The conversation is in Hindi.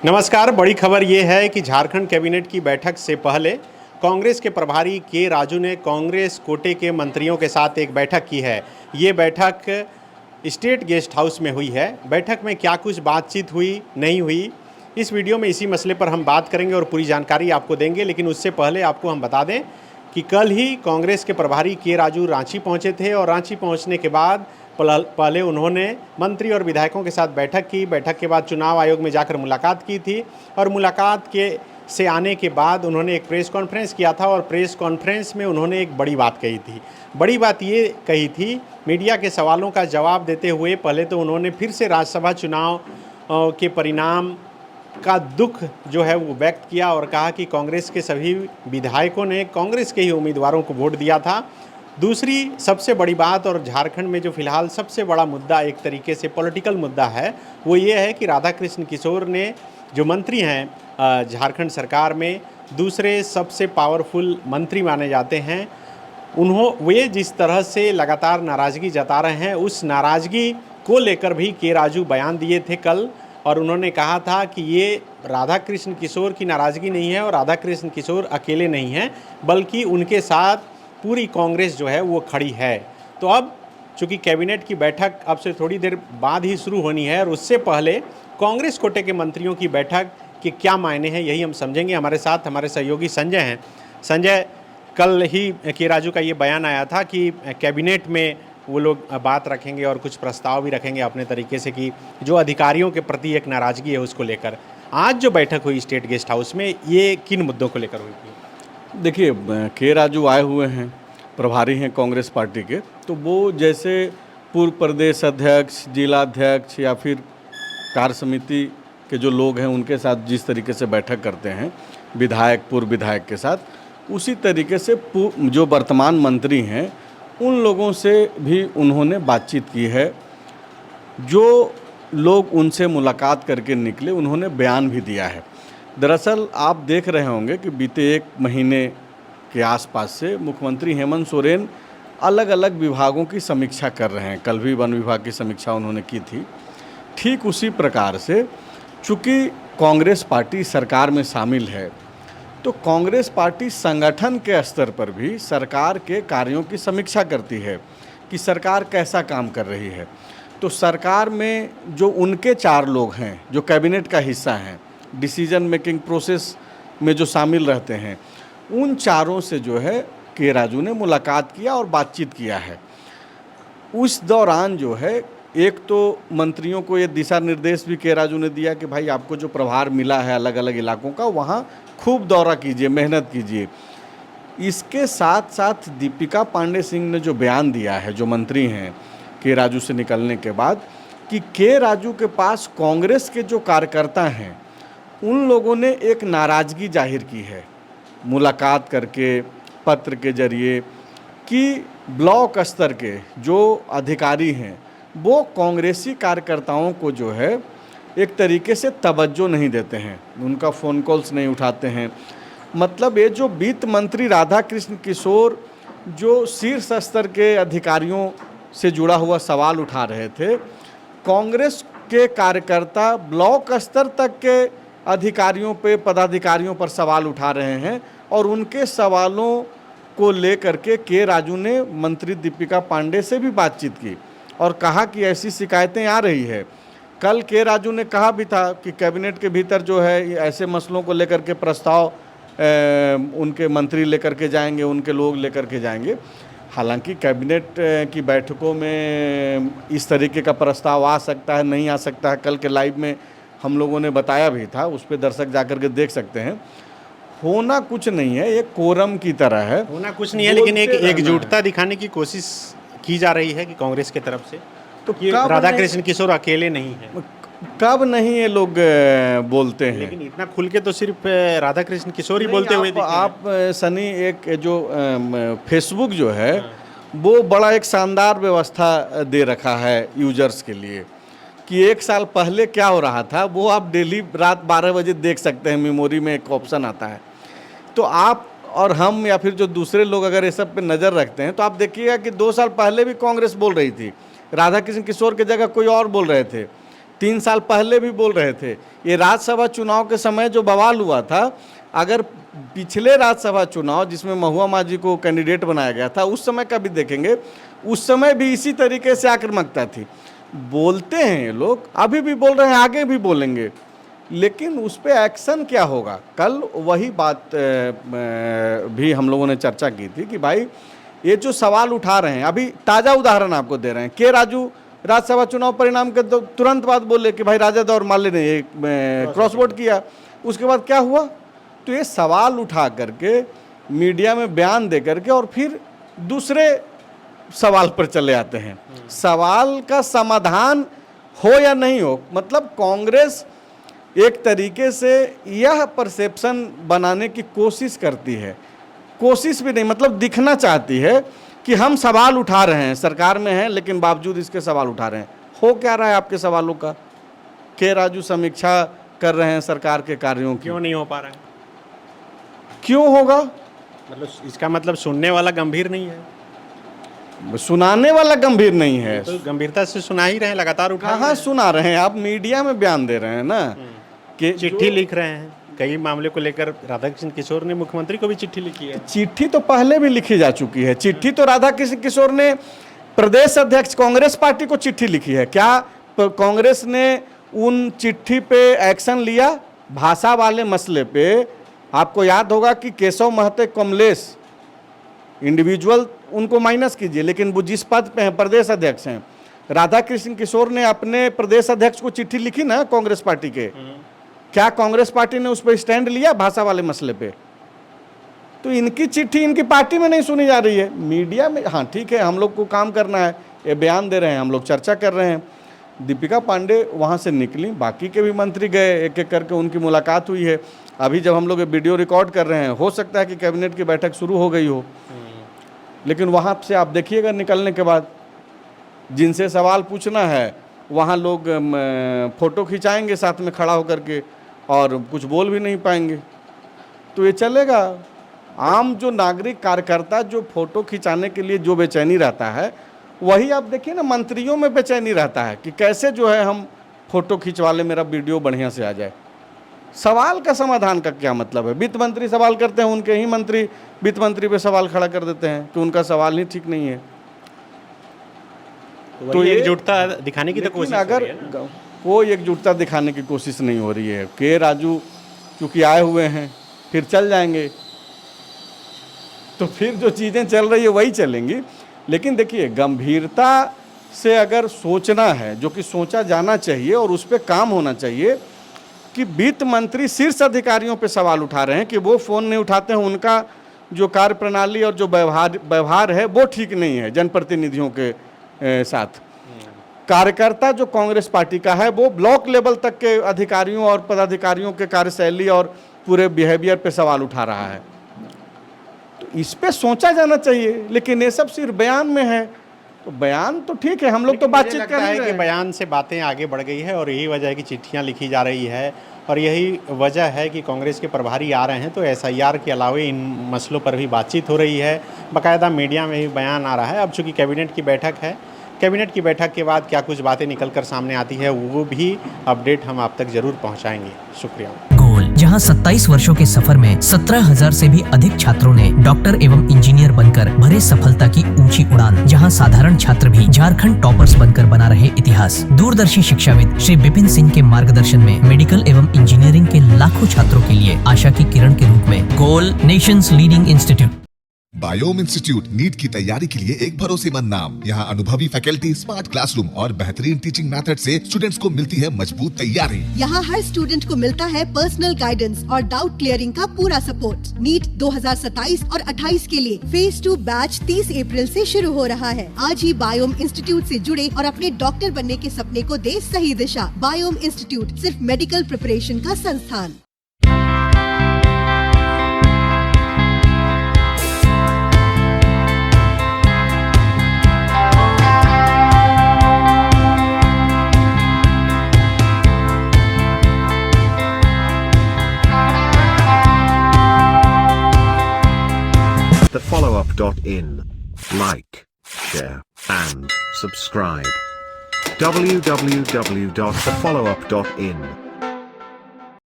नमस्कार। बड़ी खबर ये है कि झारखंड कैबिनेट की बैठक से पहले कांग्रेस के प्रभारी के राजू ने कांग्रेस कोटे के मंत्रियों के साथ एक बैठक की है। ये बैठक स्टेट गेस्ट हाउस में हुई है। बैठक में क्या कुछ बातचीत हुई नहीं हुई, इस वीडियो में इसी मसले पर हम बात करेंगे और पूरी जानकारी आपको देंगे। लेकिन उससे पहले आपको हम बता दें कि कल ही कांग्रेस के प्रभारी के राजू रांची पहुंचे थे और रांची पहुंचने के बाद पहले उन्होंने मंत्री और विधायकों के साथ बैठक की। बैठक के बाद चुनाव आयोग में जाकर मुलाकात की थी और मुलाकात से आने के बाद उन्होंने एक प्रेस कॉन्फ्रेंस किया था और प्रेस कॉन्फ्रेंस में उन्होंने एक बड़ी बात कही थी। बड़ी बात ये कही थी, मीडिया के सवालों का जवाब देते हुए पहले तो उन्होंने फिर से राज्यसभा चुनाव के परिणाम का दुख जो है वो व्यक्त किया और कहा कि कांग्रेस के सभी विधायकों ने कांग्रेस के ही उम्मीदवारों को वोट दिया था। दूसरी सबसे बड़ी बात और झारखंड में जो फिलहाल सबसे बड़ा मुद्दा एक तरीके से पॉलिटिकल मुद्दा है वो ये है कि राधाकृष्ण किशोर ने जो मंत्री हैं झारखंड सरकार में दूसरे सबसे पावरफुल मंत्री माने जाते हैं, वे जिस तरह से लगातार नाराज़गी जता रहे हैं उस नाराज़गी को लेकर भी के राजू बयान दिए थे कल। और उन्होंने कहा था कि ये राधाकृष्ण किशोर की नाराज़गी नहीं है और राधाकृष्ण किशोर अकेले नहीं हैं, बल्कि उनके साथ पूरी कांग्रेस जो है वो खड़ी है। तो अब चूंकि कैबिनेट की बैठक अब से थोड़ी देर बाद ही शुरू होनी है और उससे पहले कांग्रेस कोटे के मंत्रियों की बैठक के क्या मायने हैं यही हम समझेंगे। हमारे साथ हमारे सहयोगी संजय हैं। संजय, कल ही के राजू का ये बयान आया था कि कैबिनेट में वो लोग बात रखेंगे और कुछ प्रस्ताव भी रखेंगे अपने तरीके से कि जो अधिकारियों के प्रति एक नाराज़गी है उसको लेकर। आज जो बैठक हुई स्टेट गेस्ट हाउस में, ये किन मुद्दों को लेकर हुई थी? देखिए, के राजू आए हुए हैं, प्रभारी हैं कांग्रेस पार्टी के, तो वो जैसे पूर्व प्रदेश अध्यक्ष, जिलाध्यक्ष या फिर कार्य समिति के जो लोग हैं उनके साथ जिस तरीके से बैठक करते हैं विधायक पूर्व विधायक के साथ, उसी तरीके से जो वर्तमान मंत्री हैं उन लोगों से भी उन्होंने बातचीत की है। जो लोग उनसे मुलाकात करके निकले उन्होंने बयान भी दिया है। दरअसल आप देख रहे होंगे कि बीते एक महीने के आसपास से मुख्यमंत्री हेमंत सोरेन अलग अलग विभागों की समीक्षा कर रहे हैं। कल भी वन विभाग की समीक्षा उन्होंने की थी। ठीक उसी प्रकार से चूँकि कांग्रेस पार्टी सरकार में शामिल है तो कांग्रेस पार्टी संगठन के स्तर पर भी सरकार के कार्यों की समीक्षा करती है कि सरकार कैसा काम कर रही है। तो सरकार में जो उनके 4 लोग हैं जो कैबिनेट का हिस्सा हैं, डिसीजन मेकिंग प्रोसेस में जो शामिल रहते हैं, उन चारों से जो है के राजू ने मुलाकात किया और बातचीत किया है। उस दौरान जो है एक तो मंत्रियों को ये दिशा निर्देश भी के राजू ने दिया कि भाई आपको जो प्रभार मिला है अलग अलग इलाकों का, वहाँ खूब दौरा कीजिए, मेहनत कीजिए। इसके साथ साथ दीपिका पांडे सिंह ने जो बयान दिया है, जो मंत्री हैं के राजू से निकलने के बाद, कि के राजू के पास कांग्रेस के जो कार्यकर्ता हैं उन लोगों ने एक नाराज़गी जाहिर की है मुलाकात करके, पत्र के जरिए, कि ब्लॉक स्तर के जो अधिकारी हैं वो कांग्रेसी कार्यकर्ताओं को जो है एक तरीके से तवज्जो नहीं देते हैं, उनका फ़ोन कॉल्स नहीं उठाते हैं। मतलब ये जो वित्त मंत्री राधाकृष्ण किशोर जो शीर्ष स्तर के अधिकारियों से जुड़ा हुआ सवाल उठा रहे थे, कांग्रेस के कार्यकर्ता ब्लॉक स्तर तक के अधिकारियों पे, पदाधिकारियों पर सवाल उठा रहे हैं और उनके सवालों को लेकर के राजू ने मंत्री दीपिका पांडे से भी बातचीत की और कहा कि ऐसी शिकायतें आ रही है। कल के राजू ने कहा भी था कि कैबिनेट के भीतर जो है ऐसे मसलों को लेकर के प्रस्ताव उनके मंत्री लेकर के जाएंगे, उनके लोग लेकर के जाएंगे। हालांकि कैबिनेट की बैठकों में इस तरीके का प्रस्ताव आ सकता है, नहीं आ सकता है। कल के लाइव में हम लोगों ने बताया भी था, उस पर दर्शक जाकर के देख सकते हैं। होना कुछ नहीं है, एक कोरम की तरह है। होना कुछ नहीं है, लेकिन एक एकजुटता दिखाने की कोशिश की जा रही है कि कांग्रेस की तरफ से, तो राधाकृष्ण किशोर अकेले नहीं है। कब नहीं ये लोग बोलते हैं, लेकिन इतना खुल के तो सिर्फ राधाकृष्ण किशोर ही बोलते हुए दिखे। आप सनी, एक जो फेसबुक जो है वो बड़ा एक शानदार व्यवस्था दे रखा है यूजर्स के लिए कि 1 साल पहले क्या हो रहा था वो आप डेली रात 12 बजे देख सकते हैं। मेमोरी में एक ऑप्शन आता है, तो आप और हम या फिर जो दूसरे लोग अगर ये सब पे नज़र रखते हैं तो आप देखिएगा कि 2 साल पहले भी कांग्रेस बोल रही थी, राधाकृष्ण किशोर की जगह कोई और बोल रहे थे। 3 साल पहले भी बोल रहे थे। ये राज्यसभा चुनाव के समय जो बवाल हुआ था, अगर पिछले राज्यसभा चुनाव जिसमें महुआ माझी को कैंडिडेट बनाया गया था, उस समय का भी देखेंगे, उस समय भी इसी तरीके से आक्रामकता थी। बोलते हैं ये लोग, अभी भी बोल रहे हैं, आगे भी बोलेंगे, लेकिन उस पर एक्शन क्या होगा? कल वही बात भी हम लोगों ने चर्चा की थी कि भाई ये जो सवाल उठा रहे हैं, अभी ताज़ा उदाहरण आपको दे रहे हैं। के राजू राज्यसभा चुनाव परिणाम के तुरंत बाद बोले कि भाई राजद और माले ने क्रॉस वोट किया। उसके बाद क्या हुआ? तो ये सवाल उठा करके मीडिया में बयान दे करके और फिर दूसरे सवाल पर चले आते हैं। सवाल का समाधान हो या नहीं हो, मतलब कांग्रेस एक तरीके से यह परसेप्शन बनाने की कोशिश करती है, कोशिश भी नहीं मतलब दिखना चाहती है कि हम सवाल उठा रहे हैं, सरकार में हैं लेकिन बावजूद इसके सवाल उठा रहे हैं। हो क्या रहा है आपके सवालों का? के राजू समीक्षा कर रहे हैं सरकार के कार्यों की। क्यों नहीं हो पा रहा है? क्यों होगा? मतलब इसका मतलब सुनने वाला गंभीर नहीं है, सुनाने वाला गंभीर नहीं है। तो गंभीरता से सुना ही रहे हैं, लगातार उठा कहाँ सुना रहे हैं? आप मीडिया में बयान दे रहे हैं ना कि चिट्ठी लिख रहे हैं। कई मामले को लेकर राधाकृष्ण किशोर ने मुख्यमंत्री को भी चिट्ठी लिखी है। चिट्ठी तो पहले भी लिखी जा चुकी है। चिट्ठी तो राधाकृष्ण किशोर ने प्रदेश अध्यक्ष कांग्रेस पार्टी को चिट्ठी लिखी है। क्या कांग्रेस ने उन चिट्ठी पे एक्शन लिया? भाषा वाले मसले पे आपको याद होगा कि केशव महतो कमलेश, इंडिविजुअल उनको माइनस कीजिए, लेकिन वो जिस पद पे हैं प्रदेश अध्यक्ष हैं, राधाकृष्ण किशोर ने अपने प्रदेश अध्यक्ष को चिट्ठी लिखी ना कांग्रेस पार्टी के। क्या कांग्रेस पार्टी ने उस पर स्टैंड लिया भाषा वाले मसले पे? तो इनकी चिट्ठी इनकी पार्टी में नहीं सुनी जा रही है, मीडिया में। हाँ ठीक है, हम लोग को काम करना है, ये बयान दे रहे हैं, हम लोग चर्चा कर रहे हैं। दीपिका पांडे वहाँ से निकली, बाकी के भी मंत्री गए, एक एक करके उनकी मुलाकात हुई है। अभी जब हम लोग वीडियो रिकॉर्ड कर रहे हैं, हो सकता है कि कैबिनेट की बैठक शुरू हो गई हो, लेकिन वहाँ से आप देखिएगा निकलने के बाद जिनसे सवाल पूछना है वहाँ लोग फ़ोटो खिंचाएंगे साथ में खड़ा होकर के और कुछ बोल भी नहीं पाएंगे। तो ये चलेगा? आम जो नागरिक कार्यकर्ता जो फ़ोटो खिंचाने के लिए जो बेचैनी रहता है, वही आप देखिए ना मंत्रियों में बेचैनी रहता है कि कैसे जो है हम फ़ोटो खिंचवा लें, मेरा वीडियो बढ़िया से आ जाए। सवाल का समाधान का क्या मतलब है? वित्त मंत्री सवाल करते हैं, उनके ही मंत्री वित्त मंत्री पे सवाल खड़ा कर देते हैं कि उनका सवाल ही ठीक नहीं है। तो ये एकजुटता दिखाने की तो कोशिश अगर कोई एकजुटता दिखाने की कोशिश नहीं हो रही है। के राजू चूँकि आए हुए हैं, फिर चल जाएंगे, तो फिर जो चीज़ें चल रही है वही चलेंगी। लेकिन देखिए, गंभीरता से अगर सोचना है, जो कि सोचा जाना चाहिए और उस पर काम होना चाहिए, कि वित्त मंत्री शीर्ष अधिकारियों पे सवाल उठा रहे हैं कि वो फ़ोन नहीं उठाते हैं, उनका जो कार्यप्रणाली और जो व्यवहार है वो ठीक नहीं है जनप्रतिनिधियों के साथ। कार्यकर्ता जो कांग्रेस पार्टी का है वो ब्लॉक लेवल तक के अधिकारियों और पदाधिकारियों के कार्यशैली और पूरे बिहेवियर पे सवाल उठा रहा है। तो इस पे सोचा जाना चाहिए, लेकिन ये सब सिर्फ बयान में है। तो बयान तो ठीक है, हम लोग तो बातचीत कर रहे हैं कि बयान से बातें आगे बढ़ गई है और यही वजह है कि चिट्ठियां लिखी जा रही है और यही वजह है कि कांग्रेस के प्रभारी आ रहे हैं, तो एसआईआर के अलावे इन मसलों पर भी बातचीत हो रही है। बाकायदा मीडिया में भी बयान आ रहा है। अब चूँकि कैबिनेट की बैठक है, कैबिनेट की बैठक के बाद क्या कुछ बातें निकल कर सामने आती है वो भी अपडेट हम आप तक जरूर पहुँचाएँगे। शुक्रिया। गोल, जहां 27 वर्षों के सफर में 17,000 से भी अधिक छात्रों ने डॉक्टर एवं इंजीनियर बनकर भरे सफलता की ऊंची उड़ान, जहां साधारण छात्र भी झारखंड टॉपर्स बनकर बना रहे इतिहास। दूरदर्शी शिक्षाविद श्री विपिन सिंह के मार्गदर्शन में मेडिकल एवं इंजीनियरिंग के लाखों छात्रों के लिए आशा की किरण के रूप में goal, nations leading institute. Biome institute NEET की तैयारी के लिए एक भरोसेमंद नाम। यहाँ अनुभवी फैकल्टी, स्मार्ट क्लासरूम और बेहतरीन टीचिंग मेथड से स्टूडेंट्स को मिलती है मजबूत तैयारी। यहाँ हर स्टूडेंट को मिलता है पर्सनल गाइडेंस और डाउट क्लियरिंग का पूरा सपोर्ट। नीट 2027 और 28 के लिए फेज 2 बैच 30 अप्रैल से शुरू हो रहा है। आज ही बायोम इंस्टीट्यूट से जुड़े और अपने डॉक्टर बनने के सपने को दे सही दिशा। बायोम इंस्टीट्यूट सिर्फ मेडिकल प्रिपरेशन का संस्थान। thefollowup.in. Like, share, and subscribe. www.thefollowup.in